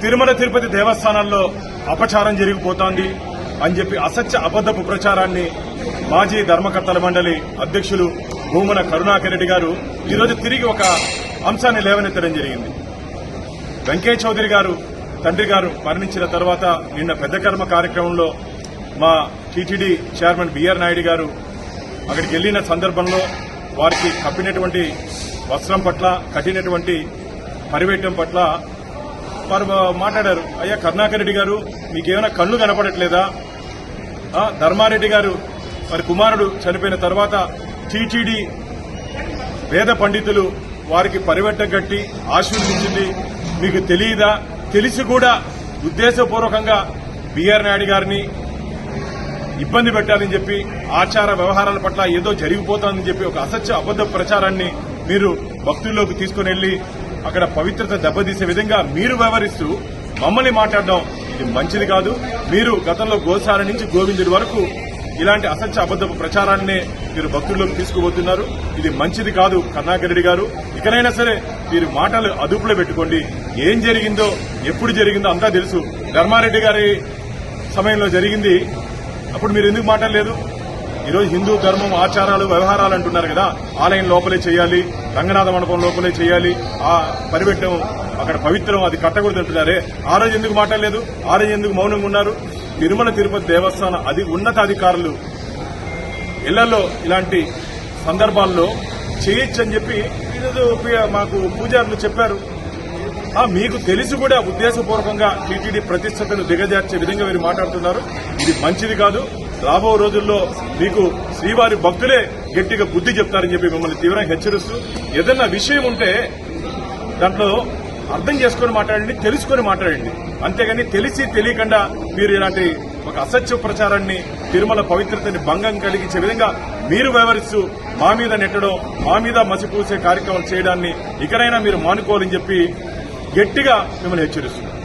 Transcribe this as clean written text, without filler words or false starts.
తిరుమల తిరుపతి దేవస్థానాల్లో అపచారం జరిగిపోతోంది అని చెప్పి అసత్య అబద్దపు ప్రచారాన్ని మాజీ ధర్మకర్తల మండలి అధ్యక్షులు భూమన కరుణాకర్ రెడ్డి గారు ఈరోజు తిరిగి ఒక అంశాన్ని లేవనెత్తడం జరిగింది. వెంకయ్య చౌదరి గారు తండ్రి గారు మరణించిన తర్వాత నిన్న పెద్ద కర్మ కార్యక్రమంలో మా టీటీడీ చైర్మన్ బిఆర్ నాయుడు గారు అక్కడికి వెళ్లిన సందర్భంలో వారికి కప్పినటువంటి వస్త్రం పట్ల కట్టినటువంటి పరివేటం పట్ల వారు మాట్లాడారు. అయ్యా కరుణాకర్ రెడ్డి గారు, మీకేమైనా కళ్ళు కనపడట్లేదా? ధర్మారెడ్డి గారు వారి కుమారుడు చనిపోయిన తర్వాత టీటీడీ వేద పండితులు వారికి పరివేటం కట్టి ఆశీర్వదించింది మీకు తెలియదా? తెలిసి కూడా ఉద్దేశపూర్వకంగా బిఆర్ నాయుడు గారిని ఇబ్బంది పెట్టాలని చెప్పి ఆచార వ్యవహారాల పట్ల ఏదో జరిగిపోతుందని చెప్పి ఒక అసత్య అబద్ద ప్రచారాన్ని మీరు భక్తుల్లోకి తీసుకుని వెళ్లి అక్కడ పవిత్రత దెబ్బతీసే విధంగా మీరు వ్యవహరిస్తూ మమ్మల్ని మాట్లాడడం ఇది మంచిది కాదు. మీరు గతంలో గోశాల నుంచి గోవిందుడి వరకు ఇలాంటి అసత్య అబద్దపు ప్రచారాన్నే మీరు భక్తుల్లోకి తీసుకుపోతున్నారు. ఇది మంచిది కాదు. కరుణాకర్ రెడ్డి గారు, ఇకనైనా సరే మీరు మాటలు అదుపులో పెట్టుకోండి. ఏం జరిగిందో ఎప్పుడు జరిగిందో అంతా తెలుసు. ధర్మారెడ్డి గారి సమయంలో జరిగింది, అప్పుడు మీరు ఎందుకు మాట్లాడలేదు? ఈరోజు హిందూ ధర్మం ఆచారాలు వ్యవహారాలు అంటున్నారు కదా, ఆలయం లోపలే చేయాలి, రంగనాథ మండపం లోపలే చేయాలి, ఆ పరిపెట్టం అక్కడ పవిత్రం, అది కట్టకూడదు అంటున్నారే. ఆ రోజు ఎందుకు మాట్లాడలేదు? ఆ రోజు ఎందుకు మౌనంగా ఉన్నారు? తిరుమల తిరుపతి దేవస్థాన ఉన్నతాధికారులు ఇళ్లలో ఇలాంటి సందర్భాల్లో చేయొచ్చని చెప్పి మాకు పూజారులు చెప్పారు. మీకు తెలిసి కూడా ఉద్దేశపూర్వకంగా టీటీడీ ప్రతిష్టతను దిగజార్చే విధంగా మీరు మాట్లాడుతున్నారు. ఇది మంచిది కాదు. రాబో రోజుల్లో మీకు శ్రీవారి భక్తులే గట్టిగా బుద్ధి చెప్తారని చెప్పి మిమ్మల్ని తీవ్రంగా హెచ్చరిస్తూ, ఏదన్నా విషయం ఉంటే దాంట్లో అర్థం చేసుకుని మాట్లాడండి, తెలుసుకుని మాట్లాడండి. అంతేగాని తెలిసి తెలియకుండా మీరు ఇలాంటి ఒక అసత్య ప్రచారాన్ని, తిరుమల పవిత్రతని భంగం కలిగించే విధంగా మీరు వ్యవహరిస్తూ మా మీద నెట్టడం, మా మీద మసిపూసే కార్యక్రమం చేయడాన్ని ఇకనైనా మీరు మానుకోవాలని చెప్పి గట్టిగా మిమ్మల్ని హెచ్చరిస్తున్నారు.